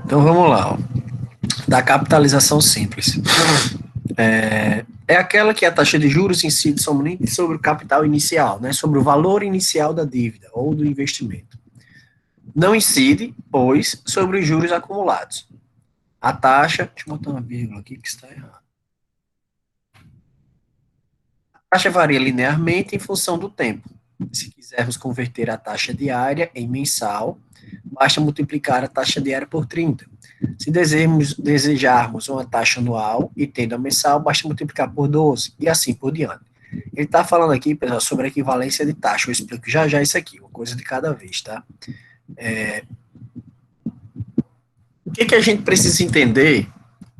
Então vamos lá, ó. Da capitalização simples. É aquela que a taxa de juros incide somente sobre o capital inicial, né? Sobre o valor inicial da dívida ou do investimento. Não incide, pois, sobre os juros acumulados. A taxa, deixa eu botar uma vírgula aqui que está errado. A taxa varia linearmente em função do tempo. Se quisermos converter a taxa diária em mensal, basta multiplicar a taxa diária por 30. Se desejarmos uma taxa anual e tendo a mensal, basta multiplicar por 12 e assim por diante. Ele está falando aqui, pessoal, sobre a equivalência de taxa. Eu explico já já isso aqui, uma coisa de cada vez, tá? O que a gente precisa entender?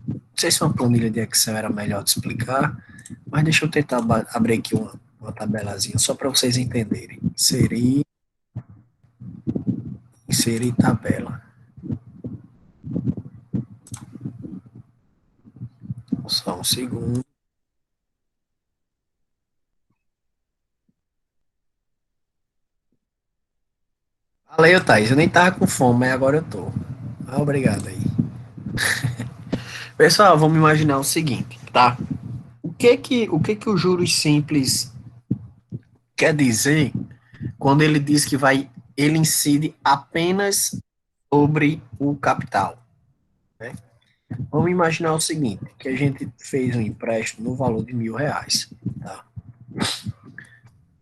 Não sei se uma planilha de Excel era melhor de explicar, mas deixa eu tentar abrir aqui uma tabelazinha só para vocês entenderem. Inserir tabela. Só um segundo. Valeu, Thaís. Eu nem tava com fome, mas agora eu tô. Obrigado aí. Pessoal, vamos imaginar o seguinte, tá? O que que o juros simples quer dizer quando ele diz que ele incide apenas sobre o capital, né? Vamos imaginar o seguinte, que a gente fez um empréstimo no valor de R$ 1.000, tá?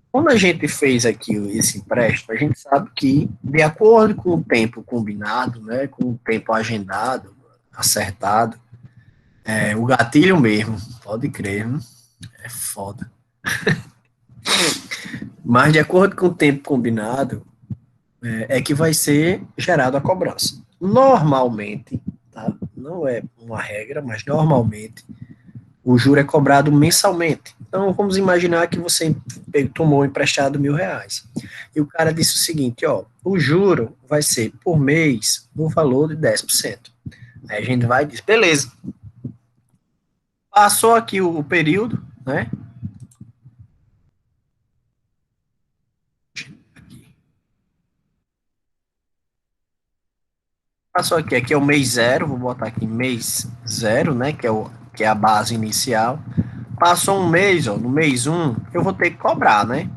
Quando a gente fez aqui esse empréstimo, a gente sabe que, de acordo com o tempo combinado, né, com o tempo agendado, acertado, o gatilho mesmo, pode crer, é foda. Mas, de acordo com o tempo combinado, é que vai ser gerado a cobrança. Normalmente, tá? Não é uma regra, mas normalmente, o juro é cobrado mensalmente. Então, vamos imaginar que você tomou emprestado R$ 1.000. E o cara disse o seguinte, ó, o juro vai ser por mês no valor de 10%. Aí a gente vai e diz, beleza. Passou aqui o período, né? Passou aqui é o mês zero, vou botar aqui mês zero, né? Que é a base inicial. Passou um mês, ó, no mês 1, eu vou ter que cobrar, né?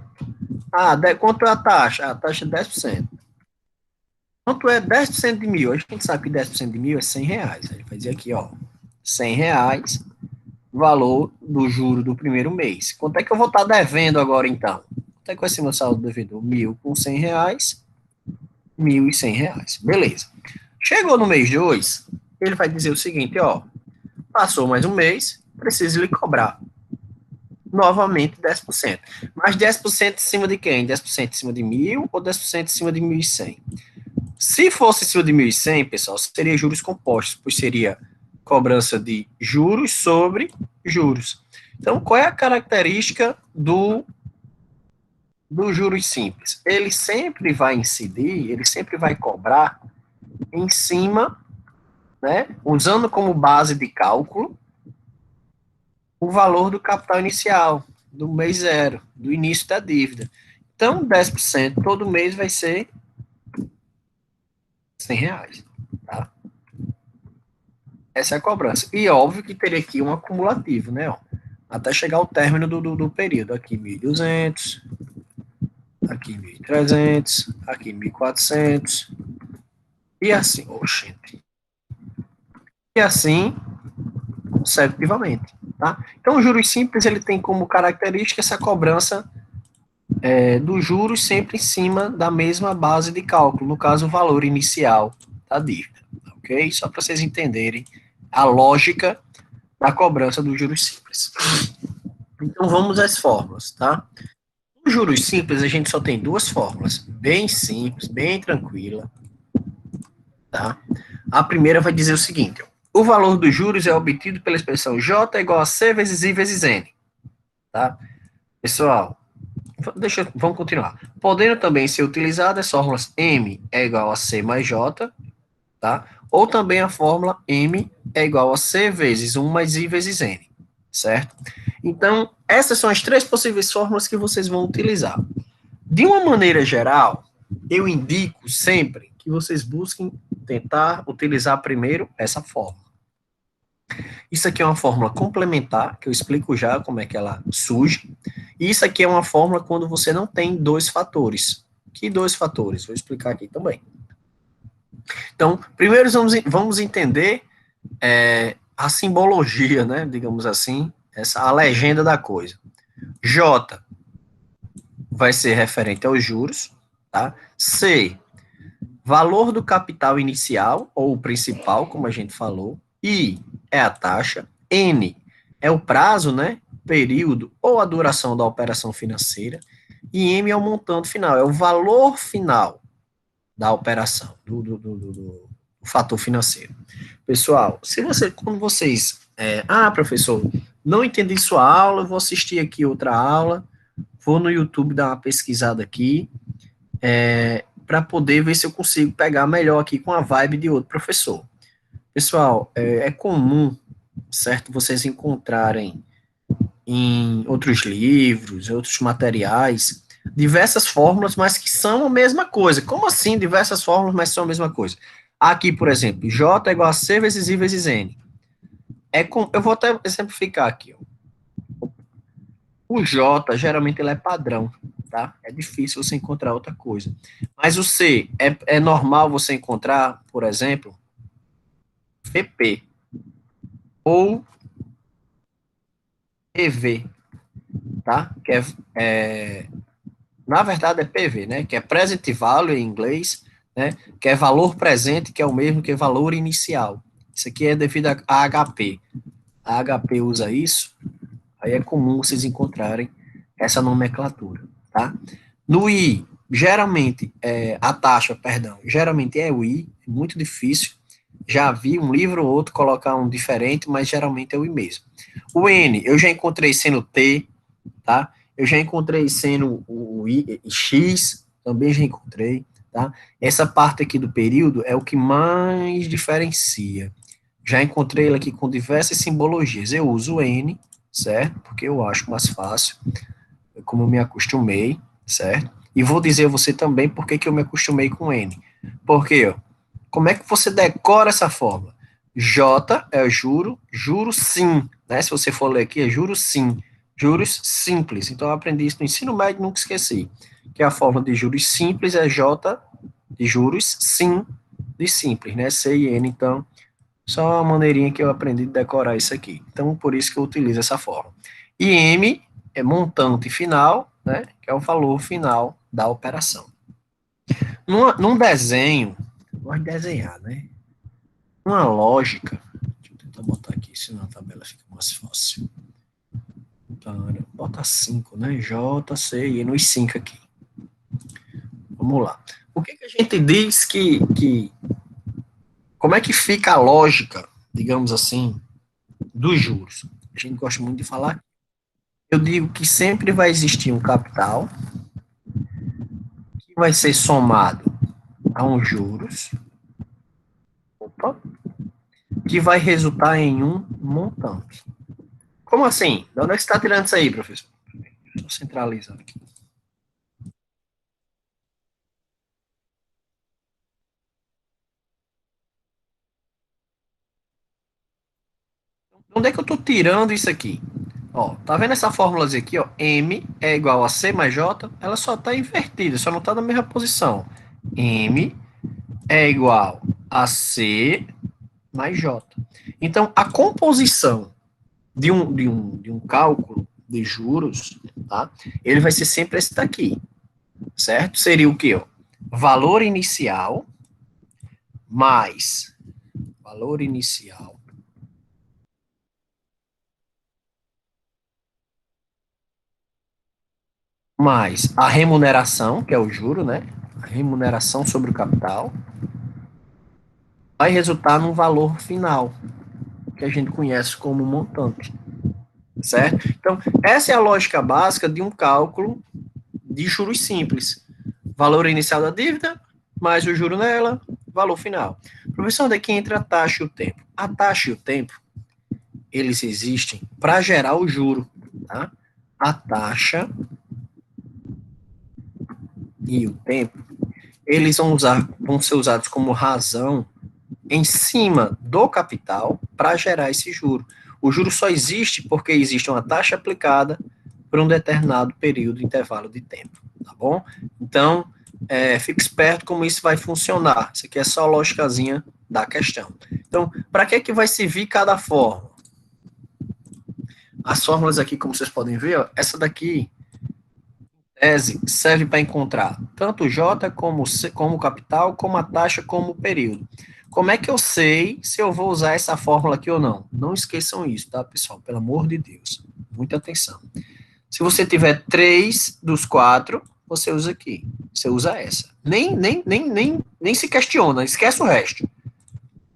Quanto é a taxa? A taxa é 10%. Quanto é 10% de mil? A gente sabe que 10% de mil é R$ 100. Ele vai dizer aqui, ó, R$ 100, valor do juro do primeiro mês. Quanto é que eu vou estar devendo agora, então? Quanto é que vai ser meu saldo devedor? 1.000 com R$ 100, R$ 1.100. Beleza. Chegou no mês 2, ele vai dizer o seguinte, ó, passou mais um mês, preciso lhe cobrar novamente 10%. Mas 10% em cima de quem? 10% em cima de 1.000 ou 10% em cima de 1.100? Se fosse em cima de 1.100, pessoal, seria juros compostos, pois seria cobrança de juros sobre juros. Então, qual é a característica do juros simples? Ele sempre vai incidir, ele sempre vai cobrar em cima, né, usando como base de cálculo o valor do capital inicial, do mês zero, do início da dívida. Então, 10% todo mês vai ser R$ 100, tá? Essa é a cobrança. E óbvio que teria aqui um acumulativo, né? Ó, até chegar ao término do período. Aqui 1.200, aqui 1.300, aqui 1.400, e assim, oxente. E assim, consecutivamente, tá? Então, o juros simples, ele tem como característica essa cobrança dos juros sempre em cima da mesma base de cálculo, no caso, o valor inicial da dívida, ok? Só para vocês entenderem a lógica da cobrança dos juros simples. Então, vamos às fórmulas, tá? Os juros simples, a gente só tem duas fórmulas, bem simples, bem tranquila, tá? A primeira vai dizer o seguinte, o valor dos juros é obtido pela expressão J igual a C vezes I vezes N, tá? Pessoal, vamos continuar. Podendo também ser utilizadas as fórmulas M é igual a C mais J, tá? Ou também a fórmula M é igual a C vezes 1 mais I vezes N, certo? Então, essas são as três possíveis fórmulas que vocês vão utilizar. De uma maneira geral, eu indico sempre que vocês busquem tentar utilizar primeiro essa fórmula. Isso aqui é uma fórmula complementar, que eu explico já como é que ela surge. E isso aqui é uma fórmula quando você não tem dois fatores. Que dois fatores? Vou explicar aqui também. Então, primeiro vamos entender a simbologia, né, digamos assim, a legenda da coisa. J vai ser referente aos juros, tá? C, valor do capital inicial, ou principal, como a gente falou. I é a taxa. N é o prazo, né? Período ou a duração da operação financeira. E M é o montante final, é o valor final da operação, do fator financeiro. Pessoal, quando vocês, professor, não entendi sua aula, eu vou assistir aqui outra aula, vou no YouTube dar uma pesquisada aqui, para poder ver se eu consigo pegar melhor aqui com a vibe de outro professor. Pessoal, é comum, certo, vocês encontrarem em outros livros, outros materiais, diversas fórmulas, mas que são a mesma coisa. Como assim diversas fórmulas, mas são a mesma coisa? Aqui, por exemplo, J é igual a C vezes I vezes N. Eu vou até exemplificar aqui. Ó. O J, geralmente, ele é padrão, tá? É difícil você encontrar outra coisa. Mas o C, é normal você encontrar, por exemplo, VP ou EV, tá? Na verdade é PV, né? Que é present value em inglês, né? Que é valor presente, que é o mesmo que valor inicial. Isso aqui é devido a HP. A HP usa isso, aí é comum vocês encontrarem essa nomenclatura, tá? No I, geralmente, a taxa, perdão, geralmente é o I, é muito difícil. Já vi um livro ou outro colocar um diferente, mas geralmente é o I mesmo. O N, eu já encontrei sendo T, tá? Eu já encontrei sendo o I, X, também já encontrei, tá? Essa parte aqui do período é o que mais diferencia. Já encontrei ele aqui com diversas simbologias. Eu uso o N, certo? Porque eu acho mais fácil, como eu me acostumei, certo? E vou dizer a você também por que eu me acostumei com N. Porque, ó, como é que você decora essa forma? J é juro, juro sim, né? Se você for ler aqui, é juro sim, juros simples. Então, eu aprendi isso no ensino médio e nunca esqueci. Que a forma de juros simples é J de juros sim de simples, né? C e N, então, só uma maneirinha que eu aprendi de decorar isso aqui. Então, por isso que eu utilizo essa forma. E M é montante final, né? Que é o valor final da operação. Num desenho, gosto de desenhar, né? Uma lógica, deixa eu tentar botar aqui, senão a tabela fica mais fácil. Bota 5, né? J, C, e nos 5 aqui. Vamos lá. O que a gente diz como é que fica a lógica, digamos assim, dos juros? A gente gosta muito de falar. Eu digo que sempre vai existir um capital que vai ser somado a uns juros, opa, que vai resultar em um montante. Como assim? De onde é que você está tirando isso aí, professor? Estou centralizando aqui. De onde é que eu estou tirando isso aqui? Ó, tá vendo essa fórmula aqui, ó? M é igual a C mais J, ela só está invertida, só não está na mesma posição. M é igual a C mais J. Então, a composição de um cálculo de juros, tá? Ele vai ser sempre esse daqui, certo? Seria o quê? Ó? Valor inicial mais valor inicial mais a remuneração, que é o juro, né? A remuneração sobre o capital, vai resultar num valor final, que a gente conhece como montante, certo? Então, essa é a lógica básica de um cálculo de juros simples. Valor inicial da dívida, mais o juro nela, valor final. Professor, onde é que entra a taxa e o tempo? A taxa e o tempo, eles existem para gerar o juro, tá? A taxa e o tempo, eles vão ser usados como razão em cima do capital para gerar esse juro. O juro só existe porque existe uma taxa aplicada por um determinado período, intervalo de tempo, tá bom? Então, fique esperto como isso vai funcionar. Isso aqui é só a lógicazinha da questão. Então, para que vai servir cada fórmula? As fórmulas aqui, como vocês podem ver, ó, essa daqui, tese, serve para encontrar tanto o J como o capital, como a taxa, como o período. Como é que eu sei se eu vou usar essa fórmula aqui ou não? Não esqueçam isso, tá, pessoal? Pelo amor de Deus. Muita atenção. Se você tiver 3 dos 4, você usa aqui. Você usa essa. Nem se questiona, esquece o resto.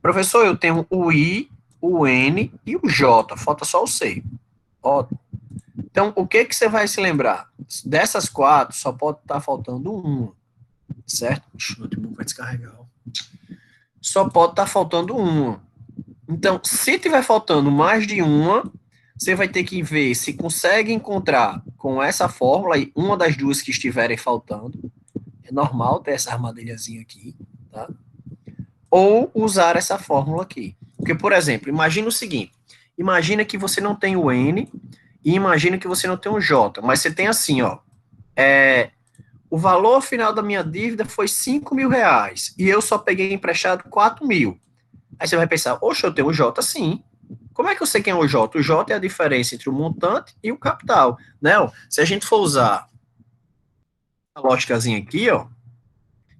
Professor, eu tenho o I, o N e o J. Falta só o C. Ótimo. Então, o que você vai se lembrar? Dessas 4, só pode estar faltando uma. Certo? O notebook vai descarregar. Só pode estar faltando uma. Então, se tiver faltando mais de uma, você vai ter que ver se consegue encontrar com essa fórmula aí, uma das duas que estiverem faltando. É normal ter essa armadilhazinha aqui, tá? Ou usar essa fórmula aqui. Porque, por exemplo, imagina o seguinte. Imagina que você não tem o N e imagina que você não tem o J. Mas você tem assim, ó. O valor final da minha dívida foi 5 mil reais. E eu só peguei emprestado 4 mil. Aí você vai pensar, oxe, eu tenho o J sim. Como é que eu sei quem é o J? O J é a diferença entre o montante e o capital. Né? Se a gente for usar a lógicazinha aqui, ó,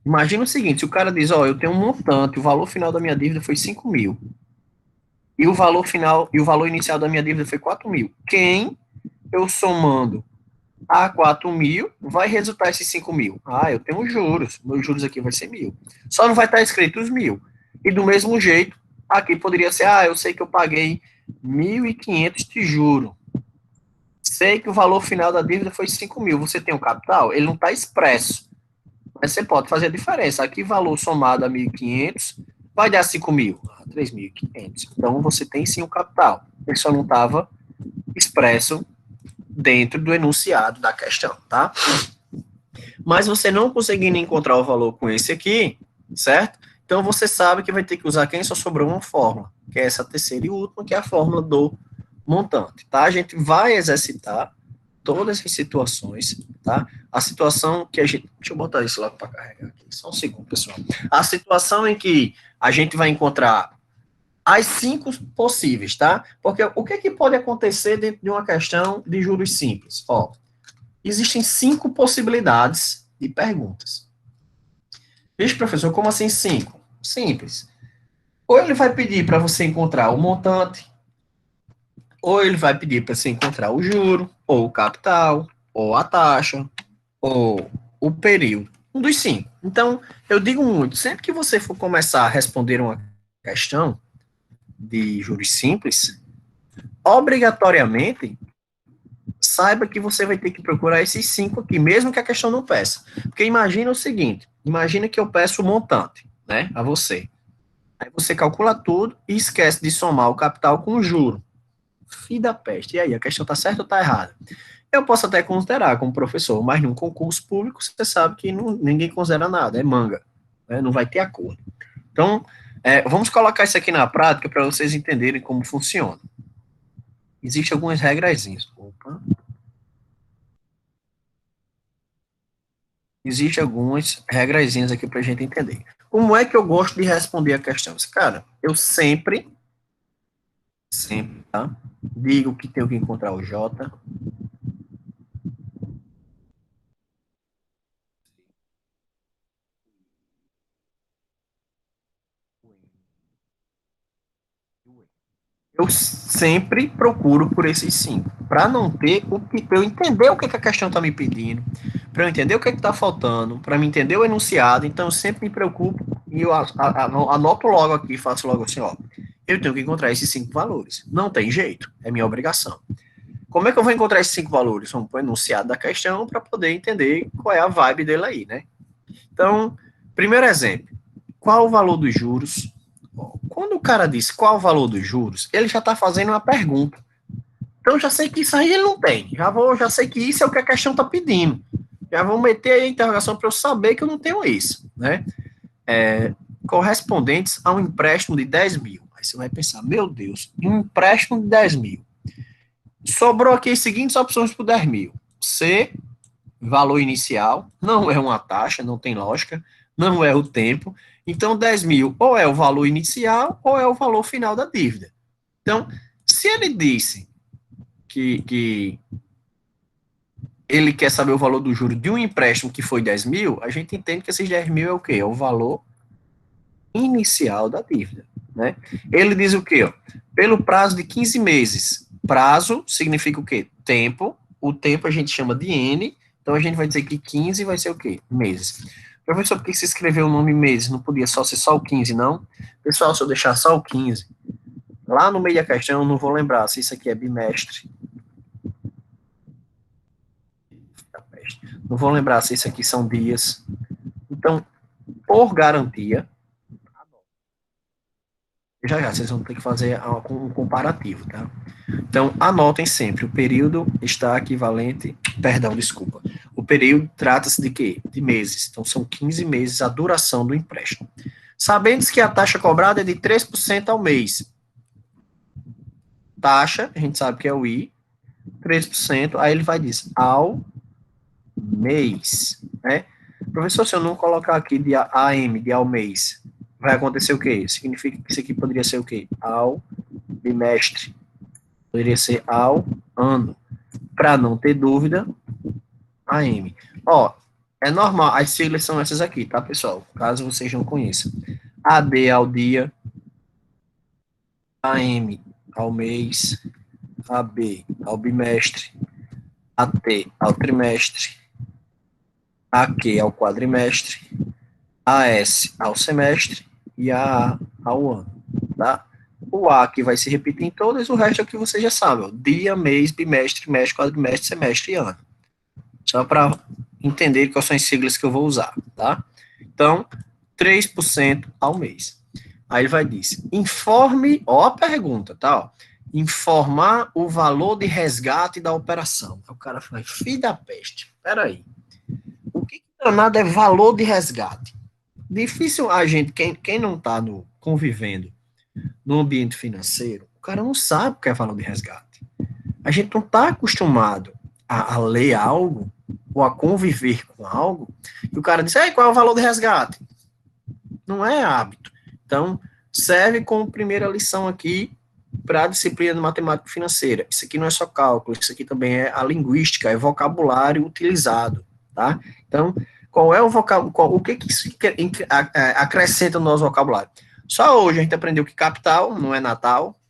imagina o seguinte, se o cara diz, ó, eu tenho um montante, o valor final da minha dívida foi 5 mil. E o valor final, e o valor inicial da minha dívida foi 4 mil. Quem eu somando a 4 mil, vai resultar esses 5 mil. Ah, eu tenho juros. Meus juros aqui vai ser 1.000. Só não vai estar escrito os 1.000. E do mesmo jeito, aqui poderia ser, eu sei que eu paguei 1.500 de juro. Sei que o valor final da dívida foi 5 mil. Você tem o capital? Ele não está expresso. Mas você pode fazer a diferença. Aqui, valor somado a 1.500 vai dar 5 mil. 3.500. Então, você tem sim o capital. Ele só não estava expresso dentro do enunciado da questão, tá? Mas você não conseguindo encontrar o valor com esse aqui, certo? Então você sabe que vai ter que usar quem? Só sobrou uma fórmula, que é essa terceira e última, que é a fórmula do montante, tá? A gente vai exercitar todas as situações, tá? A situação que a gente... Deixa eu botar isso logo para carregar aqui, só um segundo, pessoal. A situação em que a gente vai encontrar as 5 possíveis, tá? Porque o que pode acontecer dentro de uma questão de juros simples? Ó, existem 5 possibilidades de perguntas. Vixe, professor, como assim 5? Simples. Ou ele vai pedir para você encontrar o montante, ou ele vai pedir para você encontrar o juro, ou o capital, ou a taxa, ou o período. Um dos 5. Então, eu digo muito, sempre que você for começar a responder uma questão de juros simples, obrigatoriamente, saiba que você vai ter que procurar esses 5 aqui, mesmo que a questão não peça. Porque imagina o seguinte, imagina que eu peço o montante, né, a você. Aí você calcula tudo e esquece de somar o capital com o juro. Fim da peste. E aí, a questão está certa ou está errada? Eu posso até considerar como professor, mas num concurso público você sabe que ninguém considera nada, é manga, né, não vai ter acordo. Então, vamos colocar isso aqui na prática para vocês entenderem como funciona. Existem algumas regrazinhas. Opa. Existem algumas regrazinhas aqui para a gente entender. Como é que eu gosto de responder a questão? Cara, eu sempre, tá? Digo que tenho que encontrar o J. Eu sempre procuro por esses 5, para não ter para eu entender o que a questão está me pedindo, para eu entender o que está faltando, para me entender o enunciado. Então eu sempre me preocupo e eu anoto logo aqui, faço logo assim, ó, eu tenho que encontrar esses 5 valores. Não tem jeito, é minha obrigação. Como é que eu vou encontrar esses 5 valores? Vamos para o enunciado da questão para poder entender qual é a vibe dele aí, né? Então, primeiro exemplo, qual o valor dos juros? Quando o cara diz qual o valor dos juros, ele já está fazendo uma pergunta. Então, eu já sei que isso aí ele não tem. Já sei que isso é o que a questão está pedindo. Já vão meter aí a interrogação para eu saber que eu não tenho isso, né? Correspondentes a um empréstimo de 10 mil. Aí você vai pensar, meu Deus, um empréstimo de 10 mil. Sobrou aqui as seguintes opções por 10 mil. C, valor inicial, não é uma taxa, não tem lógica, não é o tempo. Então, 10 mil ou é o valor inicial ou é o valor final da dívida. Então, se ele disse que ele quer saber o valor do juro de um empréstimo que foi 10 mil, a gente entende que esses 10 mil é o quê? É o valor inicial da dívida. Né? Ele diz o quê? Ó? Pelo prazo de 15 meses. Prazo significa o quê? Tempo. O tempo a gente chama de N, então a gente vai dizer que 15 vai ser o quê? Meses. Professor, por que você escreveu o nome meses? Não podia só ser só o 15, não? Pessoal, se eu deixar só o 15, lá no meio da questão eu não vou lembrar se isso aqui é bimestre. Não vou lembrar se isso aqui são dias. Então, por garantia, já vocês vão ter que fazer um comparativo, tá? Então, anotem sempre, o período está equivalente, perdão, desculpa. O período trata-se de quê? De meses. Então, são 15 meses a duração do empréstimo. Sabendo que a taxa cobrada é de 3% ao mês. Taxa, a gente sabe que é o I, 3%, aí ele vai dizer ao mês, né? Professor, se eu não colocar aqui de AM, de ao mês, vai acontecer o quê? Significa que isso aqui poderia ser o quê? Ao bimestre. Poderia ser ao ano. Para não ter dúvida, AM. Ó, é normal, as siglas são essas aqui, tá, pessoal? Caso vocês não conheçam. AD ao dia, AM ao mês, AB ao bimestre, AT ao trimestre, AQ ao quadrimestre, AS ao semestre e AA ao ano, tá? O A que vai se repetir em todas, o resto é o que você já sabe, ó, dia, mês, bimestre, trimestre, quadrimestre, semestre e ano. Só para entender quais são as siglas que eu vou usar, tá? Então, 3% ao mês. Aí ele vai dizer, informe, ó a pergunta, tá? Ó, informar o valor de resgate da operação. O cara fala, filho da peste, peraí. O que danado é valor de resgate? Difícil a gente, quem não está convivendo no ambiente financeiro, o cara não sabe o que é valor de resgate. A gente não está acostumado a ler algo ou a conviver com algo e o cara diz, qual é o valor de resgate? Não é hábito. Então, serve como primeira lição aqui para a disciplina de matemática financeira. Isso aqui não é só cálculo, isso aqui também é a linguística, é vocabulário utilizado, tá? Então, qual é o vocabulário, o que isso acrescenta no nosso vocabulário? Só hoje a gente aprendeu que capital não é Natal,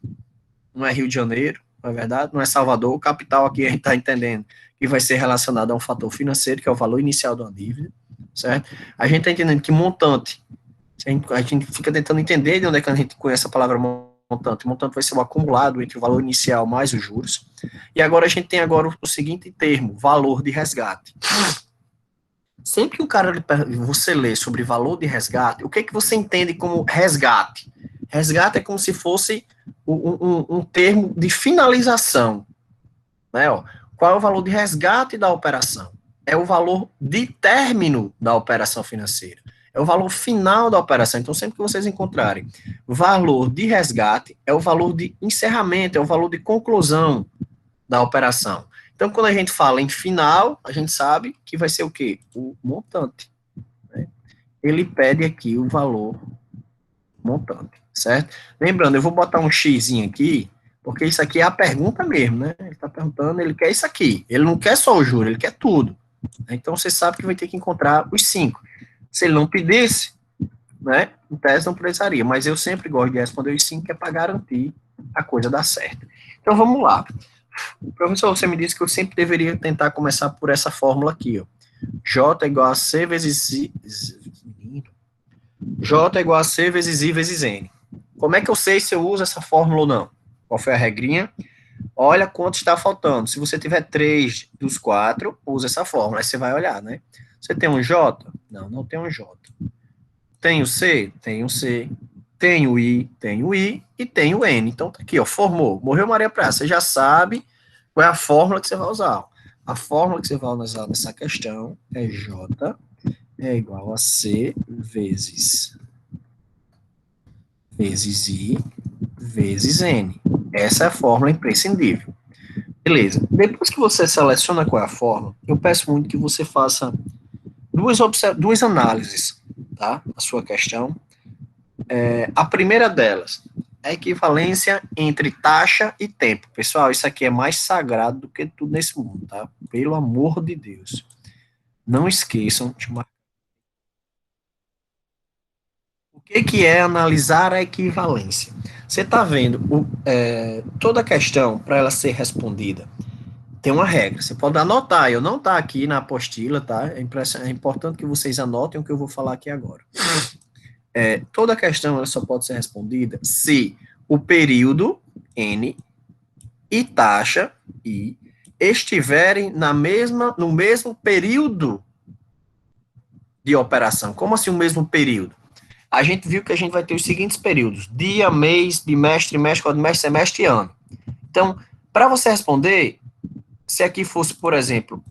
não é Rio de Janeiro, não é verdade? Não é Salvador. O capital aqui a gente está entendendo que vai ser relacionado a um fator financeiro, que é o valor inicial de uma dívida, certo? A gente está entendendo que montante, a gente fica tentando entender de onde é que a gente conhece a palavra montante. O montante vai ser o acumulado entre o valor inicial mais os juros. E agora a gente tem agora o seguinte termo, valor de resgate. Sempre que o cara você lê sobre valor de resgate, o que é que você entende como resgate? Resgate é como se fosse um termo de finalização. Né, ó. Qual é o valor de resgate da operação? É o valor de término da operação financeira. É o valor final da operação. Então, sempre que vocês encontrarem valor de resgate, é o valor de encerramento, é o valor de conclusão da operação. Então, quando a gente fala em final, a gente sabe que vai ser o quê? O montante. Né? Ele pede aqui o valor montante, certo? Lembrando, eu vou botar um xizinho aqui, porque isso aqui é a pergunta mesmo, né? Ele está perguntando, ele quer isso aqui. Ele não quer só o juro, ele quer tudo. Então, você sabe que vai ter que encontrar os 5. Se ele não pedisse, né, em tese não precisaria, mas eu sempre gosto de responder os 5, que é para garantir a coisa dar certo. Então, vamos lá. Professor, você me disse que eu sempre deveria tentar começar por essa fórmula aqui, ó. J igual a C vezes I, J igual a C vezes I vezes N. Como é que eu sei se eu uso essa fórmula ou não? Qual foi a regrinha? Olha quanto está faltando. Se você tiver 3 dos 4, usa essa fórmula. Aí você vai olhar, né? Você tem um J? Não, não tem um J. Tem o C? Tem o C. Tem o I? Tem o I. E tem o N. Então, tá aqui, ó, formou. Morreu Maria Praça. Você já sabe qual é a fórmula que você vai usar. A fórmula que você vai usar nessa questão é J é igual a C vezes I vezes N. Essa é a fórmula imprescindível. Beleza. Depois que você seleciona qual é a fórmula, eu peço muito que você faça duas análises, tá? A sua questão. A primeira delas é a equivalência entre taxa e tempo. Pessoal, isso aqui é mais sagrado do que tudo nesse mundo, tá? Pelo amor de Deus. Não esqueçam de uma... O que é analisar a equivalência? Você está vendo toda a questão para ela ser respondida tem uma regra. Você pode anotar. Eu não tá aqui na apostila, tá? É importante que vocês anotem o que eu vou falar aqui agora. Toda a questão ela só pode ser respondida se o período n e taxa i estiverem no mesmo período de operação. Como assim o mesmo período? A gente viu que a gente vai ter os seguintes períodos: dia, mês, bimestre, trimestre, quadrimestre, semestre e ano. Então, para você responder, se aqui fosse, por exemplo,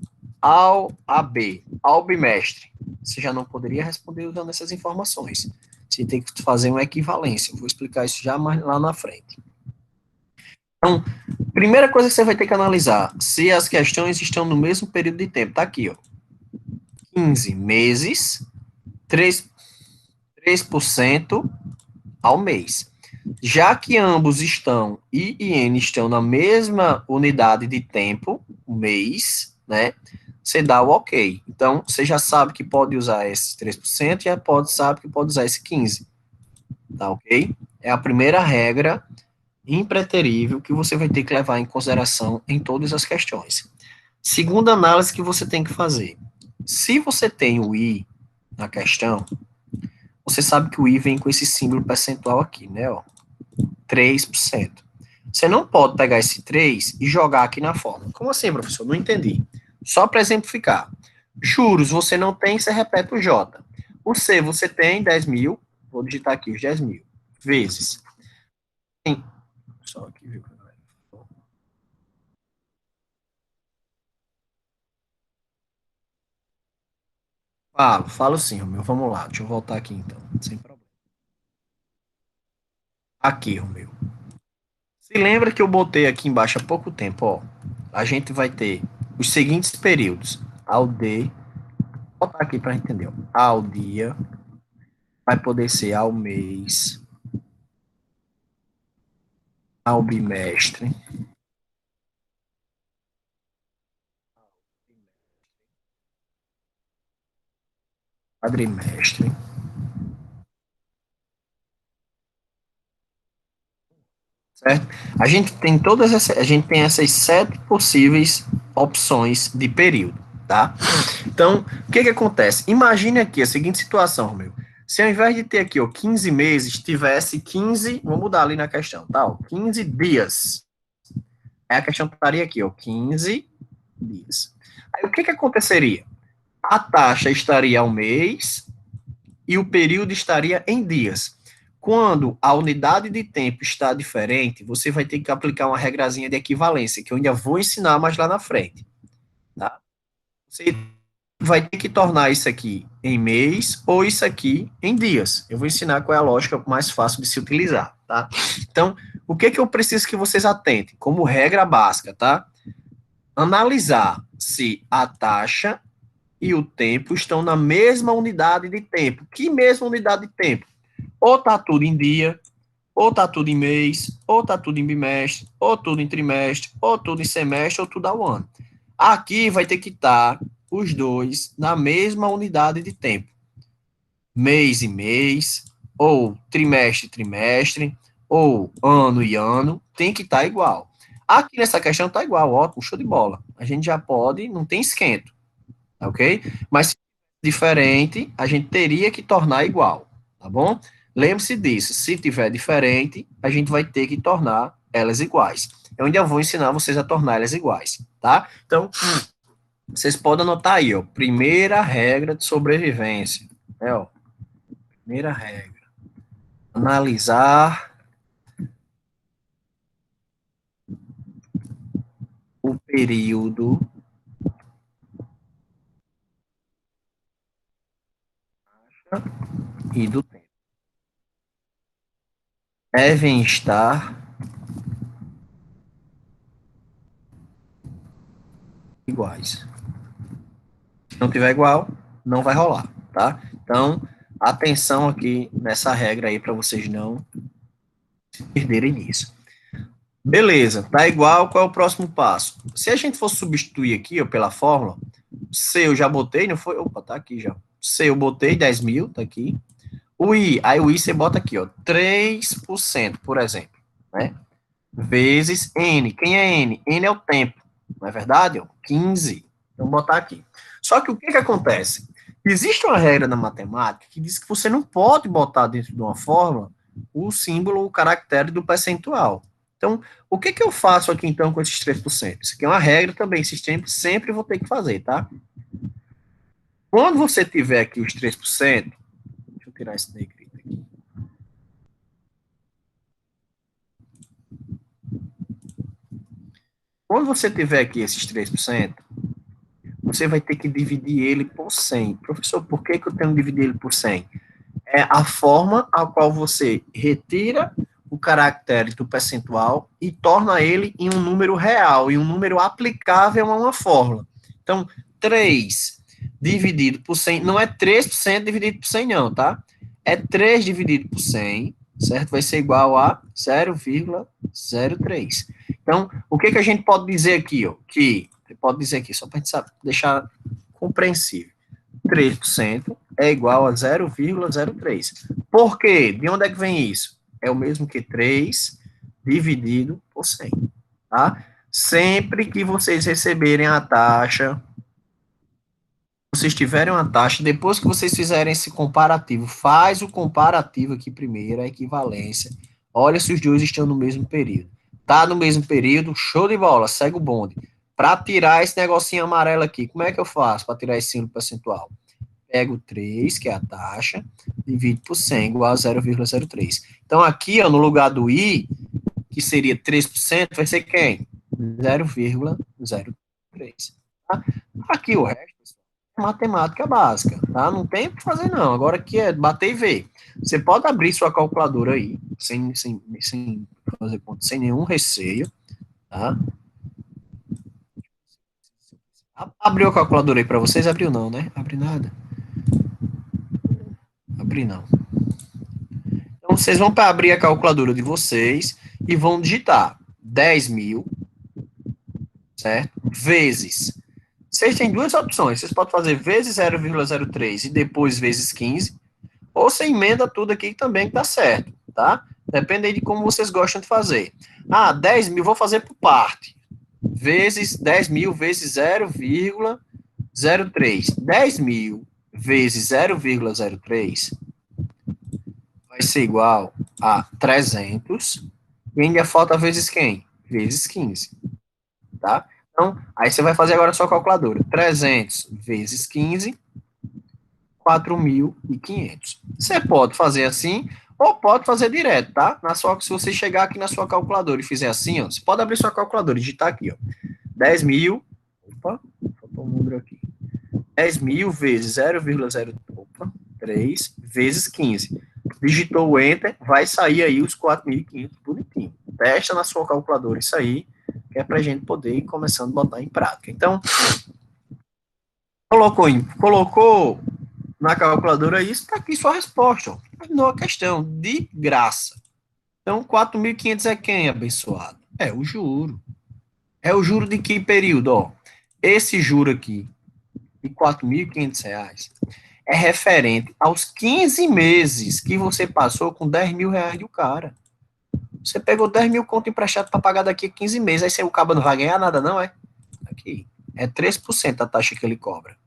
ao AB, ao bimestre, você já não poderia responder usando essas informações. Você tem que fazer uma equivalência. Eu vou explicar isso já mais lá na frente. Então, primeira coisa que você vai ter que analisar, se as questões estão no mesmo período de tempo. Tá aqui, ó. 15 meses, 3% ao mês. Já que ambos estão, I e N estão na mesma unidade de tempo, mês, né? Você dá o ok. Então, você já sabe que pode usar esse 3% e já sabe que pode usar esse 15%. Tá ok? É a primeira regra impreterível que você vai ter que levar em consideração em todas as questões. Segunda análise que você tem que fazer. Se você tem o I na questão, você sabe que o I vem com esse símbolo percentual aqui, né? Ó, 3%. Você não pode pegar esse 3 e jogar aqui na fórmula. Como assim, professor? Não entendi. Só para exemplificar. Juros você não tem, você repete o J. O C você tem 10 mil, vou digitar aqui os 10 mil, vezes. Só aqui, viu? Falo sim, Romeu. Vamos lá, deixa eu voltar aqui então, sem problema. Aqui, Romeu. Se lembra que eu botei aqui embaixo há pouco tempo, ó. A gente vai ter os seguintes períodos. Ao D, vou botar aqui para entender. Ó. Ao dia, vai poder ser ao mês, ao bimestre, quadrimestre, certo? A gente tem essas 7 possíveis opções de período, tá? Então, o que que acontece? Imagine aqui a seguinte situação, Romeu. Se ao invés de ter aqui, ó, 15 meses, tivesse 15, vou mudar ali na questão, tá? Ó, 15 dias. Aí a questão estaria aqui, ó, 15 dias. Aí o que que aconteceria? A taxa estaria ao mês e o período estaria em dias. Quando a unidade de tempo está diferente, você vai ter que aplicar uma regrazinha de equivalência, que eu ainda vou ensinar mais lá na frente. Tá? Você vai ter que tornar isso aqui em mês ou isso aqui em dias. Eu vou ensinar qual é a lógica mais fácil de se utilizar, tá? Então, o que que eu preciso que vocês atentem? Como regra básica, tá? Analisar se a taxa e o tempo estão na mesma unidade de tempo. Que mesma unidade de tempo? Ou tá tudo em dia, ou tá tudo em mês, ou tá tudo em bimestre, ou tudo em trimestre, ou tudo em semestre, ou tudo ao ano. Aqui vai ter que estar os dois na mesma unidade de tempo. Mês e mês, ou trimestre e trimestre, ou ano e ano, tem que estar igual. Aqui nessa questão está igual, ótimo, show de bola. A gente já pode, não tem esquento, ok? Mas se diferente, a gente teria que tornar igual, tá bom? Lembre-se disso, se tiver diferente, a gente vai ter que tornar elas iguais. Eu ainda vou ensinar vocês a tornar elas iguais, tá? Então, vocês podem anotar aí, ó, primeira regra de sobrevivência, né, ó, primeira regra, analisar o período e do tempo devem estar iguais. Se não tiver igual, não vai rolar, tá? Então, atenção aqui nessa regra aí para vocês não se perderem nisso. Beleza, tá igual, qual é o próximo passo? Se a gente for substituir aqui, ó, pela fórmula, C eu já botei, não foi? Opa, tá aqui já. C eu botei 10 mil, tá aqui. O I, aí o I você bota aqui, ó, 3%, por exemplo, né? Vezes N. Quem é N? N é o tempo, não é verdade? Ó? 15. Então, botar aqui. Só que o que acontece? Existe uma regra na matemática que diz que você não pode botar dentro de uma fórmula o símbolo, o caractere do percentual. Então, o que eu faço aqui, então, com esses 3%? Isso aqui é uma regra também, sempre vou ter que fazer, tá? Quando você tiver aqui os 3%, deixa eu tirar esse negrito aqui. Quando você tiver aqui esses 3%, você vai ter que dividir ele por 100. Professor, por que eu tenho que dividir ele por 100? É a forma a qual você retira o caractere do percentual e torna ele em um número real, em um número aplicável a uma fórmula. Então, 3 dividido por 100, não é 3% dividido por 100 não, tá? É 3 dividido por 100, certo? Vai ser igual a 0,03. Então, o que a gente pode dizer aqui, ó? Que, pode dizer aqui, só para a gente deixar compreensível. 3% é igual a 0,03. Por quê? De onde é que vem isso? É o mesmo que 3 dividido por 100, tá? Sempre que vocês receberem a taxa, vocês tiverem uma taxa, depois que vocês fizerem esse comparativo, faz o comparativo aqui primeiro, a equivalência. Olha se os dois estão no mesmo período. Tá no mesmo período, show de bola, segue o bonde. Para tirar esse negocinho amarelo aqui, como é que eu faço para tirar esse símbolo percentual? Pego 3, que é a taxa, divido por 100, igual a 0,03. Então, aqui, ó, no lugar do I, que seria 3%, vai ser quem? 0,03. Tá? Aqui o resto é matemática básica, tá? Não tem o que fazer, não. Agora aqui é bater e ver. Você pode abrir sua calculadora aí, sem fazer conta, sem nenhum receio, tá? Abriu a calculadora aí para vocês? Abriu não, né? Abre nada. Abri não. Então, vocês vão para abrir a calculadora de vocês e vão digitar 10 mil, certo? Vezes. Vocês têm duas opções. Vocês podem fazer vezes 0,03 e depois vezes 15, ou você emenda tudo aqui também que dá certo, tá? Depende aí de como vocês gostam de fazer. Ah, 10 mil, vou fazer por parte. Vezes 10 mil vezes 0,03. 10 mil vezes 0,03 vai ser igual a 300, e ainda falta vezes quem? Vezes 15, tá? Então, aí você vai fazer agora a sua calculadora. 300 vezes 15, 4.500. Você pode fazer assim, ou pode fazer direto, tá? Se você chegar aqui na sua calculadora e fizer assim, ó, você pode abrir sua calculadora e digitar aqui, ó. 10 mil, opa, faltou um número aqui. 10 mil vezes 0,03 vezes 15. Digitou o Enter, vai sair aí os 4.500 bonitinho. Testa na sua calculadora isso aí, que é para a gente poder ir começando a botar em prática. Então, colocou na calculadora isso, está aqui sua resposta. Ó. Terminou a questão, de graça. Então, 4.500 é quem, abençoado? É o juro. É o juro de que período? Ó, esse juro aqui, de R$ 4.500, é referente aos 15 meses que você passou com R$ 10.000 do cara. Você pegou 10 mil conto emprestado para pagar daqui a 15 meses, aí você, o cabo não vai ganhar nada, não é? Aqui. É 3% a taxa que ele cobra.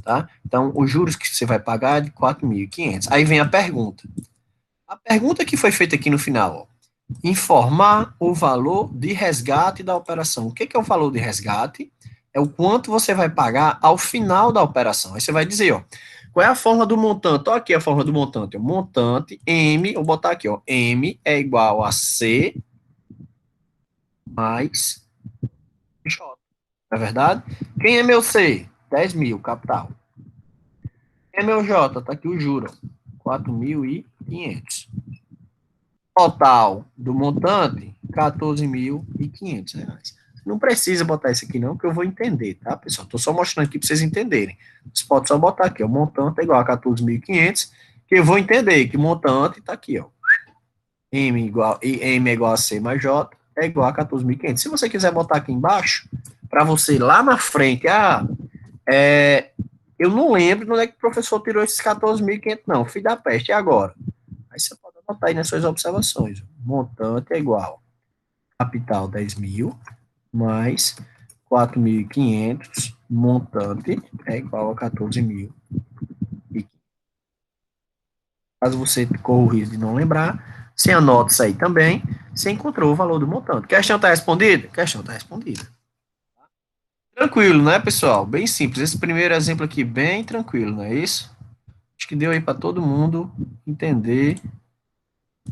Tá? Então, os juros que você vai pagar é de 4.500. Aí vem a pergunta. A pergunta que foi feita aqui no final, ó. Informar o valor de resgate da operação. O que é o valor de resgate? É o quanto você vai pagar ao final da operação. Aí você vai dizer, ó, qual é a forma do montante? Olha aqui a forma do montante. O montante M, vou botar aqui, ó, M é igual a C mais J. Não é verdade? Quem é meu C? 10 mil, capital. meu J, tá aqui o juro, 4.500. Total do montante, R$ 14.500. Não precisa botar isso aqui não, que eu vou entender, tá, pessoal? Tô só mostrando aqui para vocês entenderem. Você pode só botar aqui, ó, montante é igual a 14.500, que eu vou entender que montante tá aqui, ó. M é igual a C mais J é igual a 14.500. Se você quiser botar aqui embaixo, para você lá na frente, eu não lembro de onde é que o professor tirou esses 14.500, não, filho da peste, e agora? Aí você pode anotar aí nas suas observações. Montante é igual capital 10.000 mais 4.500, montante é igual a 14.000. Caso você corra o risco de não lembrar, você anota isso aí também, você encontrou o valor do montante. Questão está respondida? Questão está respondida. Tranquilo, né, pessoal? Bem simples. Esse primeiro exemplo aqui, bem tranquilo, não é isso? Acho que deu aí para todo mundo entender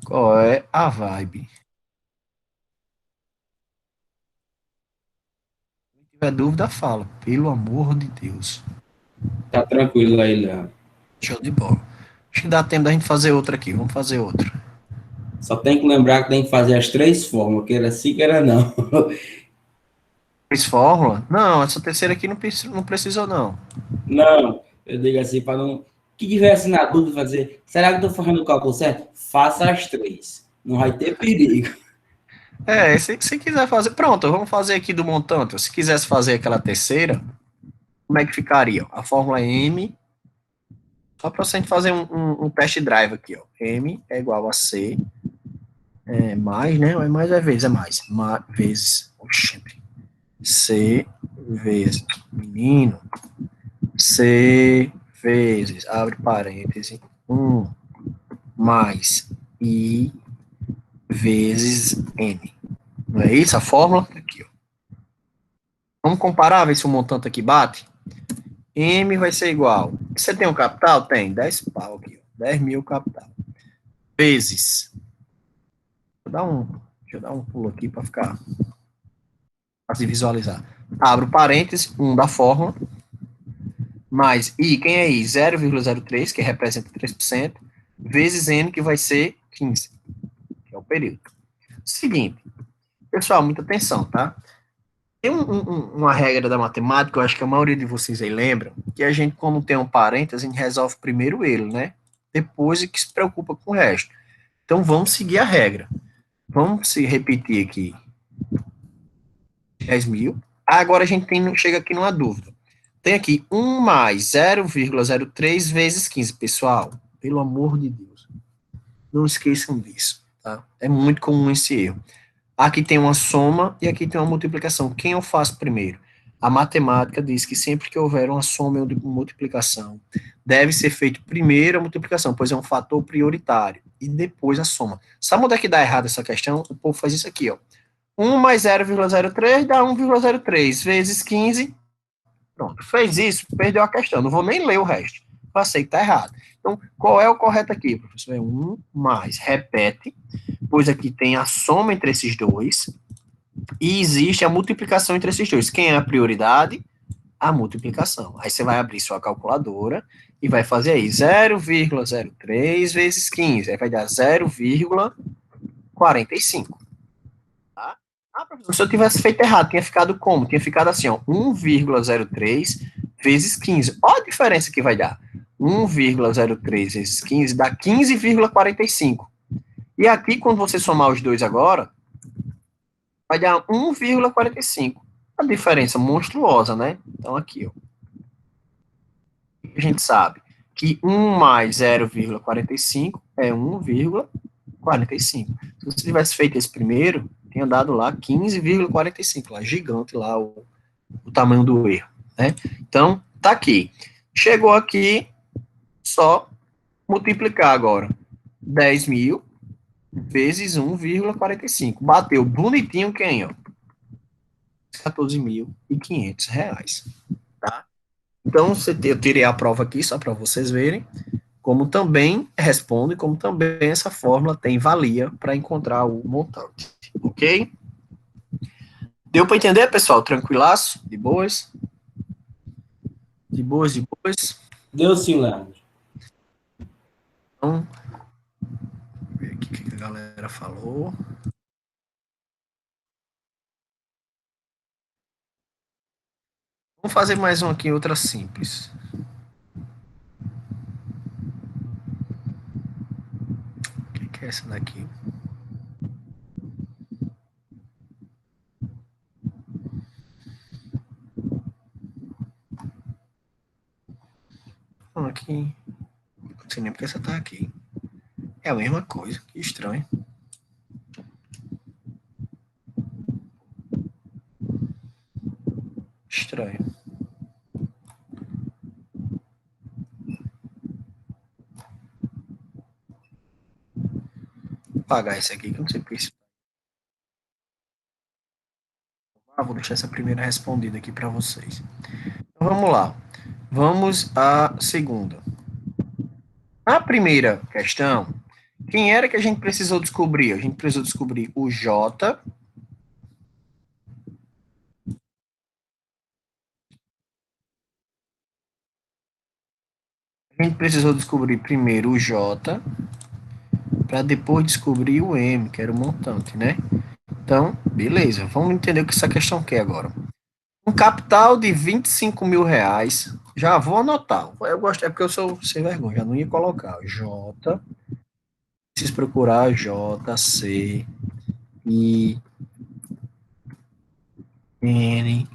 qual é a vibe. Se tiver dúvida, fala. Pelo amor de Deus. Tá tranquilo aí, Léo. Show de bola. Acho que dá tempo da gente fazer outra aqui. Vamos fazer outra. Só tem que lembrar que tem que fazer as 3 formas, que era sim, que era não. Fez fórmula? Não, essa terceira aqui não precisou, não. Não, eu digo assim, para não. Que tivesse na dúvida, fazer, será que eu estou fazendo o cálculo certo? Faça as 3. Não vai ter perigo. Se quiser fazer. Pronto, vamos fazer aqui do montante. Se quisesse fazer aquela terceira, como é que ficaria? A fórmula M. Só para a gente fazer um test drive aqui, ó. M é igual a C. Mais, né? É mais é vezes, é mais. Vezes. Oxente. C vezes. Menino. C vezes. Abre parêntese. 1 mais I vezes N. Não é isso a fórmula? Aqui, ó. Vamos comparar, ver se o montante aqui bate. M vai ser igual. Você tem um capital? Tem. 10 pau aqui. Ó. 10.000 capital. Vezes. Deixa eu dar um pulo aqui para ficar fácil de visualizar. Abro parênteses, 1 da fórmula. Mais I, quem é I? 0,03, que representa 3%, vezes N, que vai ser 15, que é o período. Seguinte, pessoal, muita atenção, tá? Tem uma regra da matemática, eu acho que a maioria de vocês aí lembram, que a gente, quando tem um parênteses, a gente resolve primeiro ele, né? Depois é que se preocupa com o resto. Então, vamos seguir a regra. Vamos se repetir aqui. 10.000. Agora a gente chega aqui numa dúvida. Tem aqui 1 mais 0,03 vezes 15. Pessoal, pelo amor de Deus, não esqueçam disso, tá? É muito comum esse erro. Aqui tem uma soma e aqui tem uma multiplicação. Quem eu faço primeiro? A matemática diz que sempre que houver uma soma e uma multiplicação, deve ser feito primeiro a multiplicação, pois é um fator prioritário, e depois a soma. Sabe onde é que dá errado essa questão? O povo faz isso aqui, ó. 1 mais 0,03 dá 1,03 vezes 15. Pronto, fez isso, perdeu a questão. Não vou nem ler o resto. Passei que está errado. Então, qual é o correto aqui, professor? É 1 mais, repete, pois aqui tem a soma entre esses dois e existe a multiplicação entre esses dois. Quem é a prioridade? A multiplicação. Aí você vai abrir sua calculadora e vai fazer aí 0,03 vezes 15. Aí vai dar 0,45. Tá? Professor, se eu tivesse feito errado, tinha ficado como? Tinha ficado assim, ó, 1,03 vezes 15. Olha a diferença que vai dar. 1,03 vezes 15 dá 15,45. E aqui, quando você somar os dois agora, vai dar 1,45. A diferença monstruosa, né? Então, aqui, ó. A gente sabe que 1 mais 0,45 é 1,45. Se você tivesse feito esse primeiro, tinha dado lá 15,45, lá gigante lá o tamanho do erro, né? Então, tá aqui. Chegou aqui, só multiplicar agora 10.000 vezes 1,45. Bateu bonitinho quem, ó? R$ 14.500, tá? Então, eu tirei a prova aqui só para vocês verem como também responde, como também essa fórmula tem valia para encontrar o montante, ok? Deu para entender, pessoal? Tranquilaço? De boas? De boas, de boas? Deu sim, Léo. Então, vamos ver aqui o que a galera falou. Vamos fazer mais um aqui, outra simples. O que é essa daqui? Aqui. Não sei nem porque essa tá aqui. É a mesma coisa. Que estranho. Estranho. Vou apagar esse aqui, que eu não sei porque isso. Vou deixar essa primeira respondida aqui para vocês. Então vamos lá. Vamos à segunda. A primeira questão, quem era que a gente precisou descobrir? A gente precisou descobrir o J. A gente precisou descobrir primeiro o J, para depois descobrir o M, que era o montante, né? Então, beleza. Vamos entender o que essa questão quer agora. Um capital de 25 mil reais. Já vou anotar. Eu gosto, é porque eu sou sem vergonha, já não ia colocar. J. Preciso procurar J, C, I, N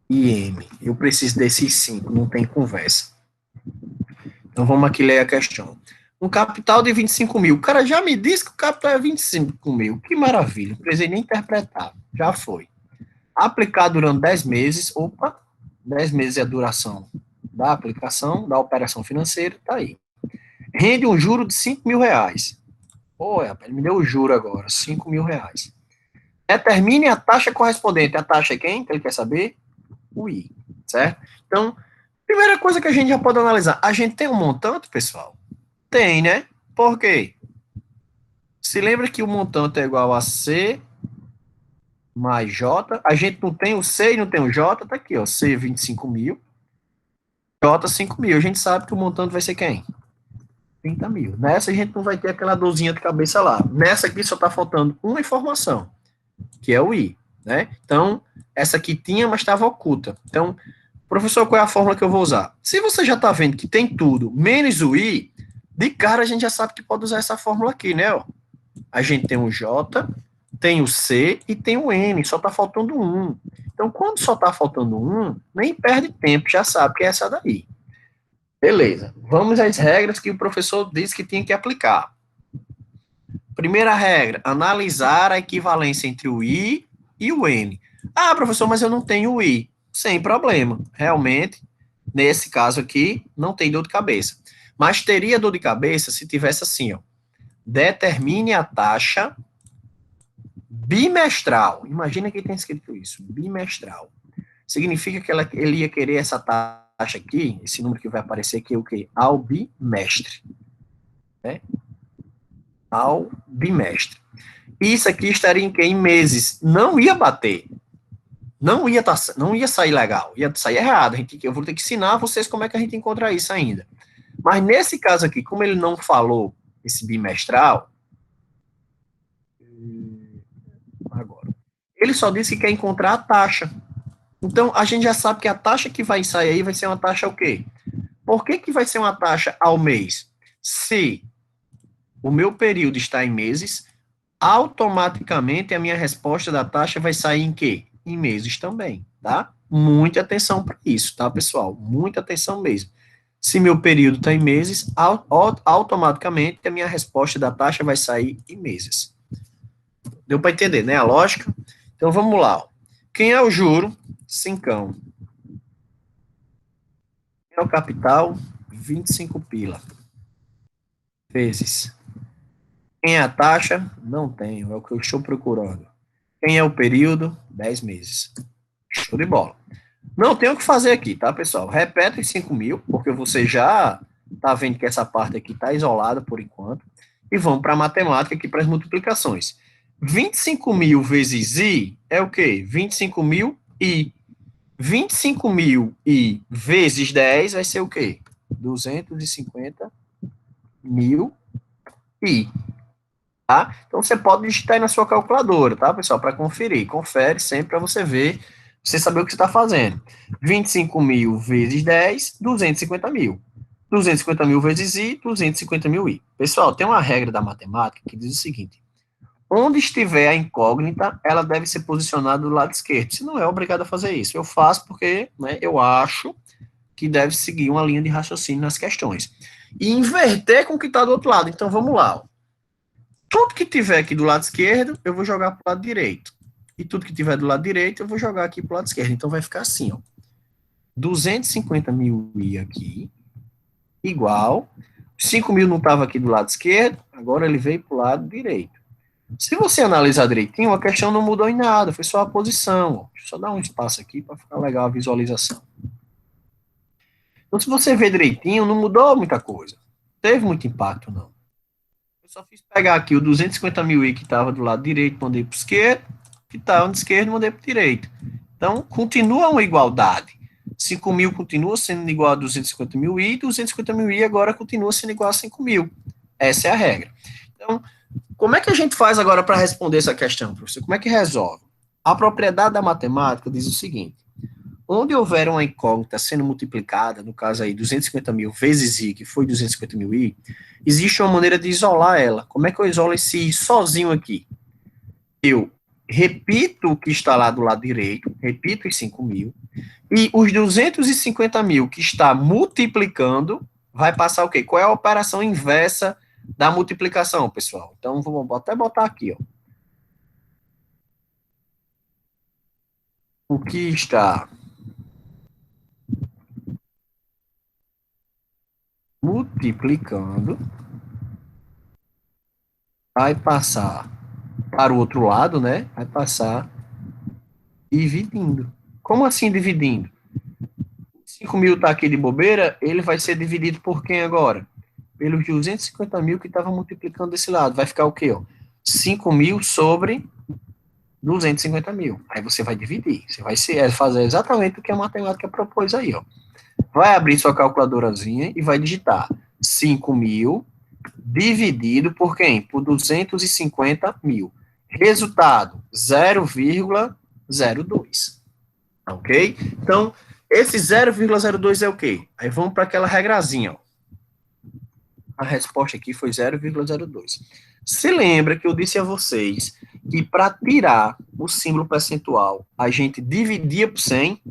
e M. Eu preciso desses 5, não tem conversa. Então vamos aqui ler a questão. Um capital de 25 mil. O cara já me disse que o capital é 25 mil. Que maravilha. Não precisei nem interpretar. Já foi. Aplicar durante 10 meses. Opa, 10 meses é a duração da aplicação, da operação financeira. Tá aí. Rende um juro de 5 mil reais. Pô, ele me deu o juro agora. 5 mil reais. Determine a taxa correspondente. A taxa é quem? Que ele quer saber? O I. Certo? Então, primeira coisa que a gente já pode analisar. A gente tem um montante, pessoal? Tem, né? Por quê? Se lembra que o montante é igual a C mais J. A gente não tem o C e não tem o J. Tá aqui, ó. C, 25 mil. J, 5 mil. A gente sabe que o montante vai ser quem? 30 mil. Nessa a gente não vai ter aquela dorzinha de cabeça lá. Nessa aqui só tá faltando uma informação, que é o I, né? Então, essa aqui tinha, mas estava oculta. Então, professor, qual é a fórmula que eu vou usar? Se você já tá vendo que tem tudo, menos o I, de cara a gente já sabe que pode usar essa fórmula aqui, né? Ó. A gente tem o J, tem o C e tem o N, só está faltando um. Então, quando só está faltando um, nem perde tempo, já sabe que é essa daí. Beleza, vamos às regras que o professor disse que tinha que aplicar. Primeira regra, analisar a equivalência entre o I e o N. Ah, professor, mas eu não tenho o I. Sem problema, realmente, nesse caso aqui, não tem dor de cabeça. Mas teria dor de cabeça se tivesse assim, ó. Determine a taxa bimestral. Imagina que tem escrito isso, bimestral. Significa que ele ia querer essa taxa aqui, esse número que vai aparecer aqui, o quê? Ao bimestre. Né? Ao bimestre. Isso aqui estaria em quê? Em meses. Não ia bater. Não ia sair legal. Ia sair errado. Eu vou ter que ensinar vocês como é que a gente encontra isso ainda. Mas nesse caso aqui, como ele não falou esse bimestral, agora, ele só disse que quer encontrar a taxa. Então, a gente já sabe que a taxa que vai sair aí vai ser uma taxa o quê? Por que vai ser uma taxa ao mês? Se o meu período está em meses, automaticamente a minha resposta da taxa vai sair em quê? Em meses também, tá? Muita atenção para isso, tá, pessoal? Muita atenção mesmo. Se meu período está em meses, automaticamente a minha resposta da taxa vai sair em meses. Deu para entender, né, a lógica? Então, vamos lá. Ó. Quem é o juro? Cincão. Quem é o capital? 25 pila. Vezes. Quem é a taxa? Não tenho, é o que eu estou procurando. Quem é o período? 10 meses. Show de bola. Não tem o que fazer aqui, tá, pessoal? Repete 5 mil, porque você já está vendo que essa parte aqui está isolada por enquanto. E vamos para a matemática aqui, para as multiplicações. 25 mil vezes I é o quê? 25 mil I. 25 mil I vezes 10 vai ser o quê? 250 mil I. Tá? Então, você pode digitar aí na sua calculadora, tá, pessoal? Para conferir. Confere sempre para você ver, você saber o que você está fazendo. 25 mil vezes 10, 250 mil. 250 mil vezes I, 250 mil I. Pessoal, tem uma regra da matemática que diz o seguinte: onde estiver a incógnita, ela deve ser posicionada do lado esquerdo. Você não é obrigado a fazer isso. Eu faço porque, né, eu acho que deve seguir uma linha de raciocínio nas questões. E inverter com o que está do outro lado. Então, vamos lá. Ó. Tudo que tiver aqui do lado esquerdo, eu vou jogar para o lado direito. E tudo que tiver do lado direito, eu vou jogar aqui para o lado esquerdo. Então, vai ficar assim, ó. 250 mil I aqui, igual. 5 mil não estava aqui do lado esquerdo, agora ele veio para o lado direito. Se você analisar direitinho, a questão não mudou em nada, foi só a posição. Ó. Deixa eu só dar um espaço aqui para ficar legal a visualização. Então, se você ver direitinho, não mudou muita coisa. Não teve muito impacto, não. Eu só fiz pegar aqui o 250 mil I que estava do lado direito, mandei para o esquerdo, que estava no esquerdo, mandei para o direito. Então, continua uma igualdade. 5 mil continua sendo igual a 250 mil I, 250 mil I agora continua sendo igual a 5 mil. Essa é a regra. Então, como é que a gente faz agora para responder essa questão, professor? Como é que resolve? A propriedade da matemática diz o seguinte: onde houver uma incógnita sendo multiplicada, no caso aí 250 mil vezes I, que foi 250 mil I, existe uma maneira de isolar ela. Como é que eu isolo esse I sozinho aqui? Eu repito o que está lá do lado direito, repito os 5 mil, e os 250 mil que está multiplicando, vai passar o quê? Qual é a operação inversa da multiplicação, pessoal? Então, vamos até botar aqui, ó. O que está multiplicando vai passar para o outro lado, né? Vai passar dividindo. Como assim dividindo? 5 mil está aqui de bobeira, ele vai ser dividido por quem agora? Pelos 250 mil que estava multiplicando desse lado. Vai ficar o quê? Ó? 5 mil sobre 250 mil. Aí você vai dividir. Você vai fazer exatamente o que a matemática propôs aí. Ó. Vai abrir sua calculadorazinha e vai digitar 5 mil dividido por quem? Por 250 mil. Resultado, 0,02. Ok? Então, esse 0,02 é o quê? Aí vamos para aquela regrazinha. Ó. A resposta aqui foi 0,02. Se lembra que eu disse a vocês que para tirar o símbolo percentual, a gente dividia por 100.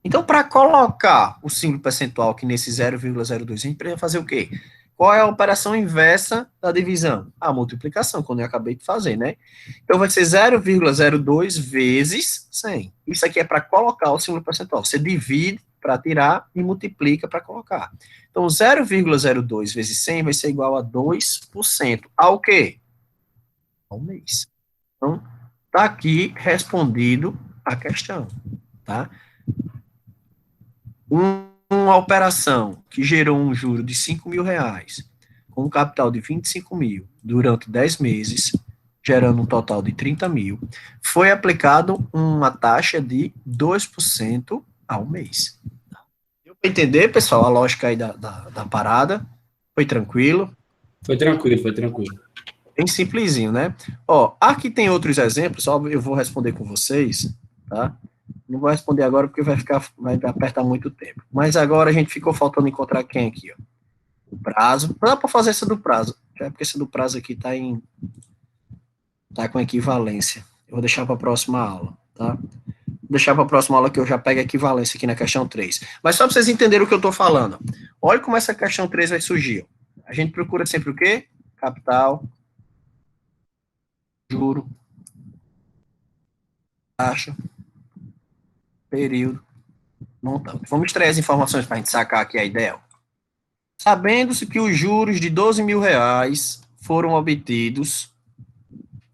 Então, para colocar o símbolo percentual aqui nesse 0,02, a gente precisa fazer o quê? Qual é a operação inversa da divisão? A multiplicação, quando eu acabei de fazer, né? Então, vai ser 0,02 vezes 100. Isso aqui é para colocar o símbolo percentual. Você divide para tirar e multiplica para colocar. Então, 0,02 vezes 100 vai ser igual a 2%. Ao quê? Ao mês. Então, está aqui respondido a questão, tá? Uma operação que gerou um juro de 5 mil reais, com um capital de 25 mil, durante 10 meses, gerando um total de 30 mil, foi aplicado uma taxa de 2% ao mês. Deu para entender, pessoal, a lógica aí da parada? Foi tranquilo? Foi tranquilo, foi tranquilo. Bem simplesinho, né? Ó, aqui tem outros exemplos, só eu vou responder com vocês, tá? Não vou responder agora porque vai apertar muito tempo. Mas agora a gente ficou faltando encontrar quem aqui, ó? O prazo. Não dá para fazer essa do prazo, já porque essa do prazo aqui tá com equivalência. Eu vou deixar para a próxima aula, tá? Vou deixar para a próxima aula que eu já pego a equivalência aqui na questão 3. Mas só para vocês entenderem o que eu estou falando. Olha como essa questão 3 vai surgir. A gente procura sempre o quê? Capital, juro, taxa, período, montante. Vamos extrair as informações para a gente sacar aqui a ideia. Sabendo-se que os juros de 12 mil reais foram obtidos,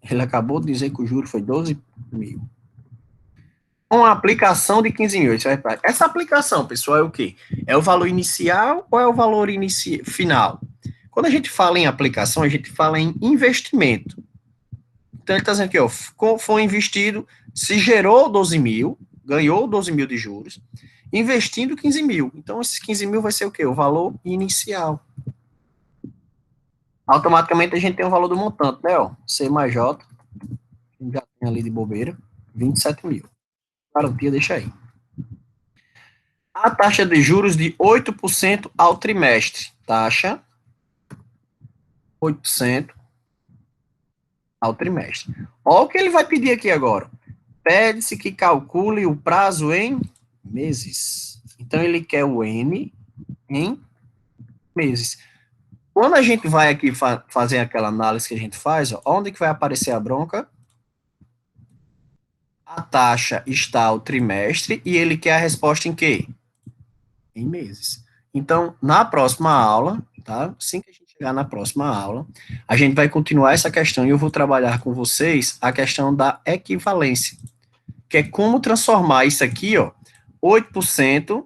ele acabou de dizer que o juro foi 12 mil, com a aplicação de 15 mil. Essa aplicação, pessoal, é o quê? É o valor inicial ou é o valor final? Quando a gente fala em aplicação, a gente fala em investimento. Então, ele está dizendo que ó, foi investido, se gerou 12 mil, ganhou 12 mil de juros, investindo 15 mil. Então, esses 15 mil vai ser o quê? O valor inicial. Automaticamente a gente tem o valor do montante, né, ó, C mais J, já tem ali de bobeira, 27 mil. Garantia, deixa aí. A taxa de juros de 8% ao trimestre. Taxa 8% ao trimestre. Olha o que ele vai pedir aqui agora. Pede-se que calcule o prazo em meses. Então, ele quer o N em meses. Quando a gente vai aqui fazer aquela análise que a gente faz, ó, onde que vai aparecer a bronca? A taxa está ao trimestre e ele quer a resposta em quê? Em meses. Então, na próxima aula, tá? Assim que a gente chegar na próxima aula, a gente vai continuar essa questão e eu vou trabalhar com vocês a questão da equivalência, que é como transformar isso aqui, ó, 8%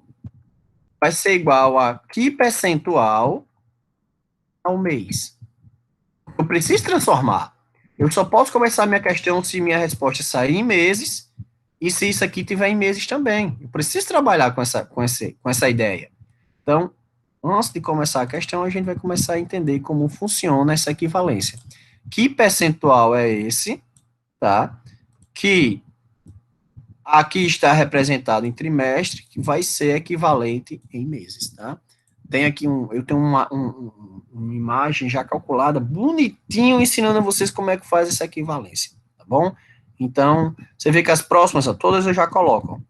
vai ser igual a que percentual ao mês. Eu preciso transformar. Eu só posso começar a minha questão se minha resposta sair em meses e se isso aqui tiver em meses também. Eu preciso trabalhar com essa ideia. Então, antes de começar a questão, a gente vai começar a entender como funciona essa equivalência. Que percentual é esse, tá? Que aqui está representado em trimestre, que vai ser equivalente em meses, tá? Tem aqui eu tenho uma imagem já calculada, bonitinho, ensinando a vocês como é que faz essa equivalência, tá bom? Então, você vê que as próximas, ó, todas eu já coloco.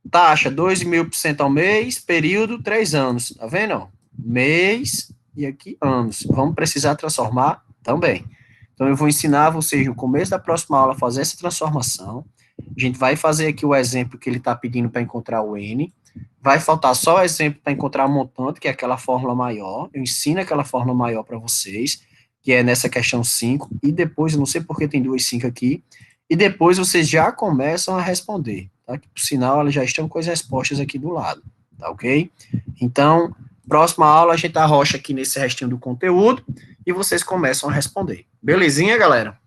Taxa, 2.000% ao mês, período, 3 anos, tá vendo? Ó? Mês e aqui anos. Vamos precisar transformar também. Então, eu vou ensinar vocês no começo da próxima aula a fazer essa transformação. A gente vai fazer aqui o exemplo que ele está pedindo para encontrar o N. Vai faltar só o exemplo para encontrar o montante, que é aquela fórmula maior. Eu ensino aquela fórmula maior para vocês, que é nessa questão 5. E depois, eu não sei porque tem 2 5 aqui. E depois vocês já começam a responder. Tá? Que, por sinal, elas já estão com as respostas aqui do lado. Tá ok? Então, próxima aula a gente arrocha aqui nesse restinho do conteúdo e vocês começam a responder. Belezinha, galera?